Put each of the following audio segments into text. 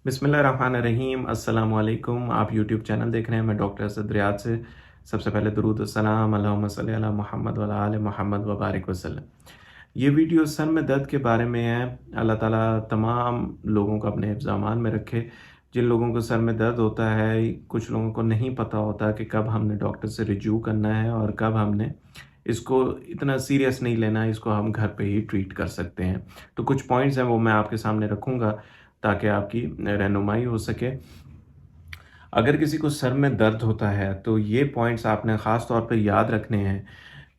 बिस्मिल्लाहिर्रहमानिर्रहीम अस्सलाम वालेकुम। आप यूट्यूब चैनल देख रहे हैं। मैं डॉक्टर असद रियाद से। सबसे पहले दुरूद सलाम अल्लाहुम्मा सल्ली अला मोहम्मद व अला आले मोहम्मद व बारिक वसल्लम। ये वीडियो सर में दर्द के बारे में है। अल्लाह ताला तमाम लोगों को अपने हिफ्ज़-ए-अमान में रखे। जिन लोगों को सर में दर्द होता है, कुछ लोगों को नहीं पता होता कि कब हमने डॉक्टर से रिज्यू करना है और कब हमने इसको इतना सीरियस नहीं लेना है, इसको हम घर पे ही ट्रीट कर सकते हैं। तो कुछ पॉइंट्स हैं वो मैं आपके सामने रखूँगा ताकि आपकी रहनुमाई हो सके। अगर किसी को सर में दर्द होता है तो ये पॉइंट्स आपने ख़ास तौर पे याद रखने हैं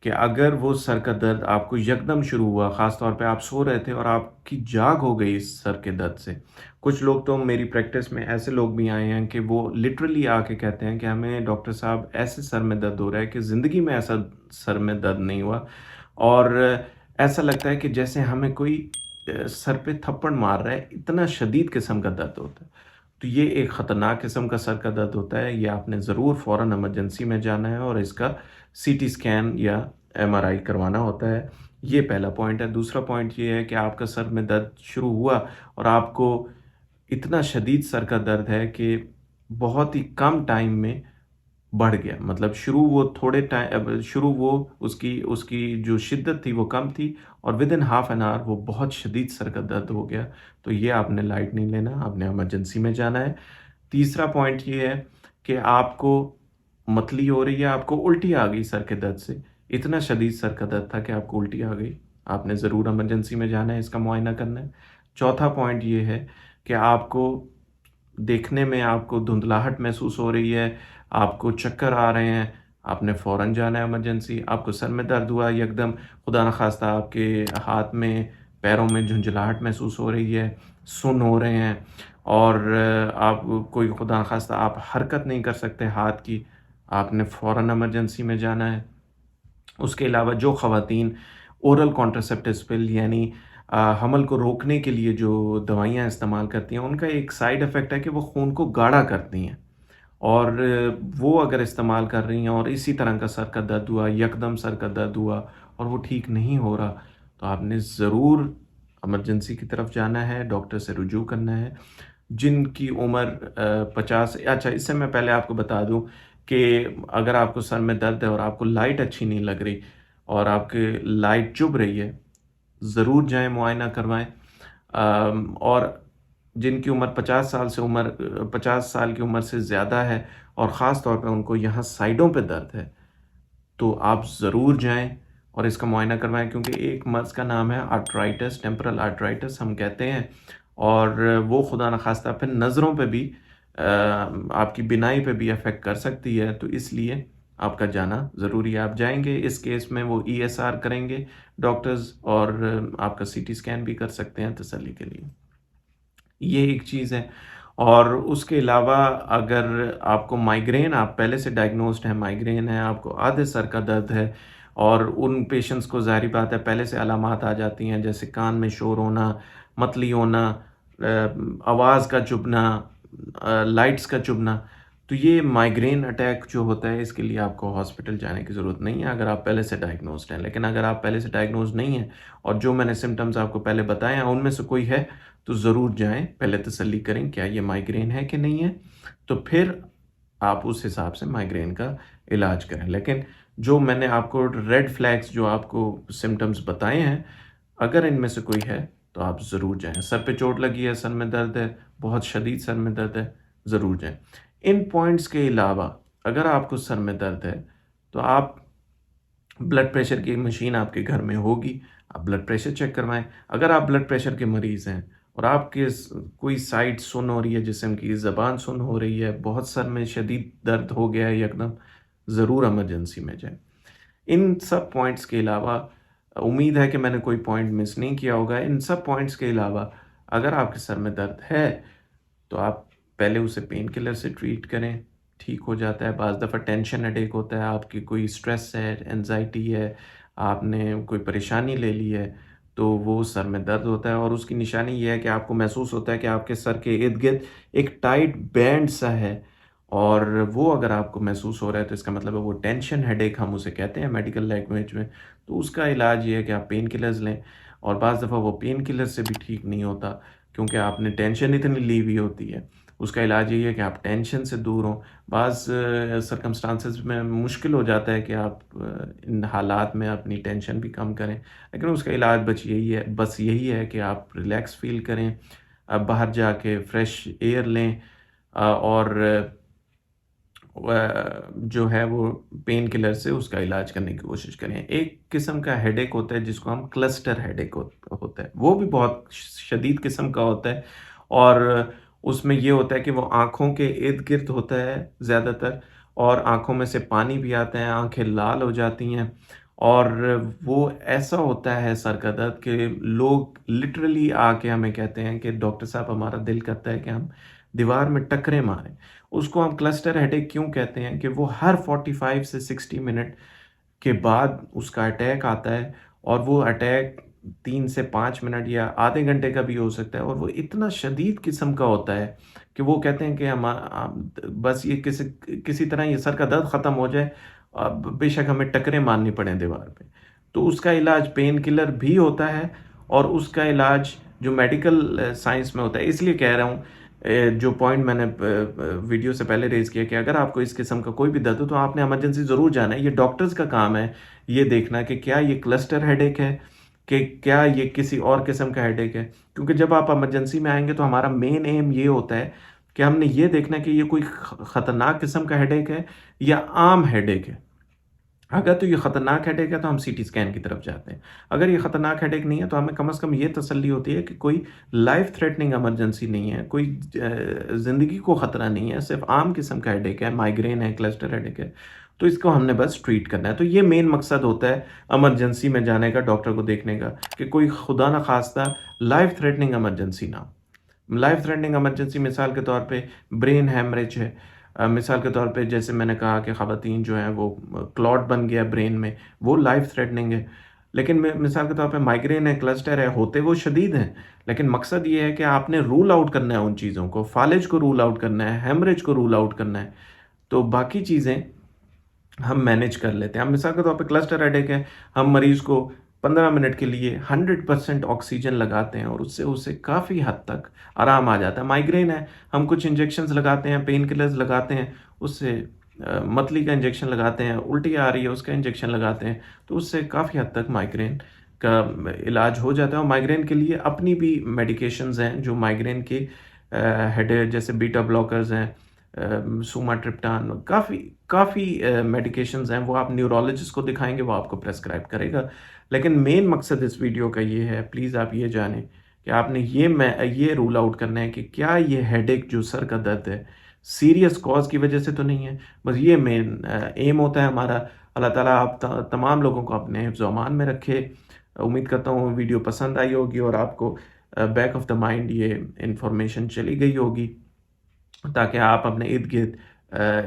कि अगर वो सर का दर्द आपको यकदम शुरू हुआ, ख़ास तौर पे आप सो रहे थे और आपकी जाग हो गई इस सर के दर्द से। कुछ लोग तो मेरी प्रैक्टिस में ऐसे लोग भी आए हैं कि वो लिटरली आके कहते हैं कि हमें डॉक्टर साहब ऐसे सर में दर्द हो रहा है कि ज़िंदगी में ऐसा सर में दर्द नहीं हुआ और ऐसा लगता है कि जैसे हमें कोई सर पे थप्पड़ मार रहा है, इतना शदीद किस्म का दर्द होता है। तो ये एक ख़तरनाक किस्म का सर का दर्द होता है। ये आपने ज़रूर फ़ौरन इमरजेंसी में जाना है और इसका सीटी स्कैन या एमआरआई करवाना होता है। ये पहला पॉइंट है। दूसरा पॉइंट ये है कि आपका सर में दर्द शुरू हुआ और आपको इतना शदीद सर का दर्द है कि बहुत ही कम टाइम में बढ़ गया। मतलब शुरू वो उसकी उसकी जो शिद्दत थी वो कम थी और विदिन हाफ एन आवर वो बहुत शदीद सर का दर्द हो गया। तो ये आपने लाइट नहीं लेना, आपने इमरजेंसी में जाना है। तीसरा पॉइंट ये है कि आपको मतली हो रही है, आपको उल्टी आ गई सर के दर्द से। इतना शदीद सर का दर्द था कि आपको उल्टी आ गई। आपने ज़रूर इमरजेंसी में जाना है, इसका मुआयना करना है। चौथा पॉइंट ये है कि आपको देखने में आपको धुंधलाहट महसूस हो रही है, आपको चक्कर आ रहे हैं, आपने फ़ौरन जाना है इमरजेंसी। आपको सर में दर्द हुआ यकदम, खुदा न ख़ास्ता आपके हाथ में, पैरों में झुंझलाहट महसूस हो रही है, सुन्न हो रहे हैं और आप कोई खुदा न ख़ास्ता आप हरकत नहीं कर सकते हाथ की, आपने फ़ौरन इमरजेंसी में जाना है। उसके अलावा जो ख़वातीन ओरल कॉन्ट्रासेप्टिव पिल यानी हमल को रोकने के लिए जो दवाइयाँ इस्तेमाल करती हैं, उनका एक साइड इफ़ेक्ट है कि वो खून को गाढ़ा करती हैं और वो अगर इस्तेमाल कर रही हैं और इसी तरह का सर का दर्द हुआ, यकदम सर का दर्द हुआ और वो ठीक नहीं हो रहा, तो आपने ज़रूर इमरजेंसी की तरफ जाना है, डॉक्टर से रुजू करना है। जिनकी उम्र 50 अच्छा इससे मैं पहले आपको बता दूँ कि अगर आपको सर में दर्द है और आपको लाइट अच्छी नहीं लग रही और आपकी लाइट चुभ रही है, ज़रूर जाएँ मुआयना करवाएँ। और जिनकी उम्र 50 साल की उम्र से ज़्यादा है और ख़ास तौर पे उनको यहाँ साइडों पे दर्द है, तो आप ज़रूर जाएँ और इसका मुआयना करवाएँ क्योंकि एक मर्ज़ का नाम है आर्थराइटिस, टेम्पोरल आर्थराइटिस हम कहते हैं और वो खुदा न ख़ास्ता फिर नज़रों पे भी आपकी बिनाई पे भी अफ़ेक्ट कर सकती है, तो इसलिए आपका जाना ज़रूरी है। आप जाएँगे, इस केस में वो ईएसआर करेंगे डॉक्टर्स और आपका सीटी स्कैन भी कर सकते हैं तसल्ली के लिए। ये एक चीज़ है और उसके अलावा अगर आपको माइग्रेन आप पहले से डायग्नोस्ड है, माइग्रेन है, आपको आधे सर का दर्द है और उन पेशेंट्स को ज़ाहिर बात है पहले से अलामात आ जाती हैं जैसे कान में शोर होना, मतली होना, आवाज़ का चुभना, लाइट्स का चुभना। तो ये माइग्रेन अटैक जो होता है इसके लिए आपको हॉस्पिटल जाने की ज़रूरत नहीं है अगर आप पहले से डायग्नोस्ड हैं। लेकिन अगर आप पहले से डायग्नोस्ड नहीं हैं और जो मैंने सिम्पटम्स आपको पहले बताए हैं उनमें से कोई है तो ज़रूर जाएँ, पहले तसल्ली करें क्या ये माइग्रेन है कि नहीं है, तो फिर आप उस हिसाब से माइग्रेन का इलाज करें। लेकिन जो मैंने आपको रेड फ्लैग्स जो आपको सिम्पटम्स बताए हैं, अगर इनमें से कोई है तो आप ज़रूर जाएँ। सर पे चोट लगी है, सर में दर्द है, बहुत शदीद सर में दर्द है, ज़रूर जाएँ। इन पॉइंट्स के अलावा अगर आपको सर में दर्द है, तो आप ब्लड प्रेशर की मशीन आपके घर में होगी, आप ब्लड प्रेशर चेक करवाएँ। अगर आप ब्लड प्रेशर के मरीज़ हैं और आपके कोई साइड सुन्न हो रही है, जिस्म की ज़बान सुन्न हो रही है, बहुत सर में शदीद दर्द हो गया है यकदम, ज़रूर इमरजेंसी में जाएँ। इन सब पॉइंट्स के अलावा उम्मीद है कि मैंने कोई पॉइंट मिस नहीं किया होगा। इन सब पॉइंट्स के अलावा अगर आपके सर में दर्द है, तो आप पहले उसे पेन किलर से ट्रीट करें, ठीक हो जाता है। बाज़ दफ़ा टेंशन हेडेक होता है, आपकी कोई स्ट्रेस है, एंग्ज़ायटी है, आपने कोई परेशानी ले ली है, तो वो सर में दर्द होता है और उसकी निशानी ये है कि आपको महसूस होता है कि आपके सर के इर्द-गिर्द एक टाइट बैंड सा है और वो अगर आपको महसूस हो रहा है तो इसका मतलब है वो टेंशन हेडेक हम उसे कहते हैं मेडिकल लैंग्वेज में। तो उसका इलाज ये है कि आप पेन किलर्स लें और बाज़ दफ़ा वो पेन किलर से भी ठीक नहीं होता, کیونکہ آپ نے ٹینشن اتنی لی ہوئی ہوتی ہے۔ اس کا علاج یہی ہے کہ آپ ٹینشن سے دور ہوں۔ بعض سرکمسٹانسز میں مشکل ہو جاتا ہے کہ آپ ان حالات میں اپنی ٹینشن بھی کم کریں، لیکن اس کا علاج بس یہی ہے کہ آپ ریلیکس فیل کریں، باہر جا کے فریش ایئر لیں، اور جو ہے وہ پین کلر سے اس کا علاج کرنے کی کوشش کریں۔ ایک قسم کا ہیڈ ایک ہوتا ہے جس کو ہم کلسٹر ہیڈ ایک ہوتا ہے، وہ بھی بہت شدید قسم کا ہوتا ہے، اور اس میں یہ ہوتا ہے کہ وہ آنکھوں کے ارد گرد ہوتا ہے زیادہ تر، اور آنکھوں میں سے پانی بھی آتا ہے، آنکھیں لال ہو جاتی ہیں، اور وہ ایسا ہوتا ہے سر کا درد کہ لوگ لٹرلی آ کے ہمیں کہتے ہیں کہ ڈاکٹر صاحب ہمارا دل کرتا ہے کہ ہم دیوار میں ٹکرے ماریں۔ اس کو ہم کلسٹر ہیڈ ایک کیوں کہتے ہیں کہ وہ ہر 45 سے 60 منٹ کے بعد اس کا اٹیک آتا ہے، اور وہ اٹیک 3 سے 5 منٹ یا آدھے گھنٹے کا بھی ہو سکتا ہے، اور وہ اتنا شدید قسم کا ہوتا ہے کہ وہ کہتے ہیں کہ بس یہ کسی طرح یہ سر کا درد ختم ہو جائے، بے شک ہمیں ٹکرے مارنی پڑیں دیوار پہ۔ تو اس کا علاج پین کلر بھی ہوتا ہے، اور اس کا علاج جو میڈیکل سائنس میں ہوتا ہے۔ اس لیے کہہ رہا ہوں، جو پوائنٹ میں نے ویڈیو سے پہلے ریز کیا کہ اگر آپ کو اس قسم کا کوئی بھی درد ہو تو آپ نے ایمرجنسی ضرور جانا ہے۔ یہ ڈاکٹرز کا کام ہے یہ دیکھنا کہ کیا یہ کلسٹر ہیڈ ایک ہے، کہ کیا یہ کسی اور قسم کا ہیڈ ایک ہے، کیونکہ جب آپ ایمرجنسی میں آئیں گے تو ہمارا مین ایم یہ ہوتا ہے کہ ہم نے یہ دیکھنا کہ یہ کوئی خطرناک قسم کا ہیڈ ایک ہے یا عام ہیڈ ایک ہے۔ اگر تو یہ خطرناک ہیڈ ایک ہے تو ہم سی ٹی اسکین کی طرف جاتے ہیں۔ اگر یہ خطرناک ہیڈ ایک نہیں ہے تو ہمیں کم از کم یہ تسلی ہوتی ہے کہ کوئی لائف تھریٹننگ ایمرجنسی نہیں ہے، کوئی زندگی کو خطرہ نہیں ہے، صرف عام قسم کا ہیڈ ایک ہے، مائگرین ہے، کلسٹر ہیڈ ایک ہے، تو اس کو ہم نے بس ٹریٹ کرنا ہے۔ تو یہ مین مقصد ہوتا ہے ایمرجنسی میں جانے کا، ڈاکٹر کو دیکھنے کا، کہ کوئی خدا نخواستہ لائف تھریٹننگ ایمرجنسی نہ ہو۔ لائف تھریٹننگ ایمرجنسی مثال کے طور پہ برین ہیمریج ہے، مثال کے طور پہ جیسے میں نے کہا کہ خواتین جو ہیں وہ کلاٹ بن گیا برین میں، وہ لائف تھریٹننگ ہے۔ لیکن مثال کے طور پہ مائگرین ہے، کلسٹر ہے، ہوتے وہ شدید ہیں، لیکن مقصد یہ ہے کہ آپ نے رول آؤٹ کرنا ہے ان چیزوں کو، فالج کو رول آؤٹ کرنا ہے، ہیمریج کو رول آؤٹ کرنا ہے، تو باقی چیزیں ہم مینیج کر لیتے ہیں۔ ہم مثال کے طور پہ کلسٹر ہیڈیک ہے، ہم مریض کو 15 منٹ کے لیے 100% آکسیجن لگاتے ہیں، اور اس سے کافی حد تک آرام آ جاتا ہے۔ مائگرین ہے، ہم کچھ انجیکشنز لگاتے ہیں، پین کلرز لگاتے ہیں، اس سے متلی کا انجیکشن لگاتے ہیں، الٹی آ رہی ہے اس کا انجیکشن لگاتے ہیں، تو اس سے کافی حد تک مائگرین کا علاج ہو جاتا ہے۔ اور مائگرین کے لیے اپنی بھی میڈیکیشنز ہیں جو مائگرین کے ہیڈ جیسے بیٹا بلاکرز ہیں، سوما ٹرپٹان، کافی میڈیکیشنز ہیں، وہ آپ نیورولوجسٹ کو دکھائیں گے، وہ آپ کو پریسکرائب کرے گا۔ لیکن مین مقصد اس ویڈیو کا یہ ہے، پلیز آپ یہ جانیں کہ آپ نے یہ رول آؤٹ کرنا ہے کہ کیا یہ ہیڈ ایک جو سر کا درد ہے سیریس کاز کی وجہ سے تو نہیں ہے۔ بس یہ مین ایم ہوتا ہے ہمارا۔ اللہ تعالیٰ آپ تمام لوگوں کو اپنے حفظ و امان میں رکھے۔ امید کرتا ہوں ویڈیو پسند آئی ہوگی اور آپ کو بیک آف دا مائنڈ یہ انفارمیشن چلی گئی ہوگی، تاکہ آپ اپنے ارد گرد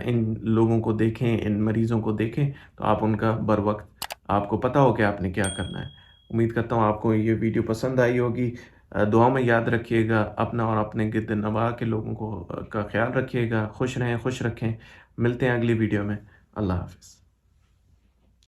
ان لوگوں کو دیکھیں، ان مریضوں کو دیکھیں، تو آپ ان کا بر وقت آپ کو پتہ ہو کہ آپ نے کیا کرنا ہے۔ امید کرتا ہوں آپ کو یہ ویڈیو پسند آئی ہوگی۔ دعا میں یاد رکھیے گا، اپنا اور اپنے گرد نواح کے لوگوں کا خیال رکھیے گا۔ خوش رہیں، خوش رکھیں۔ ملتے ہیں اگلی ویڈیو میں۔ اللہ حافظ۔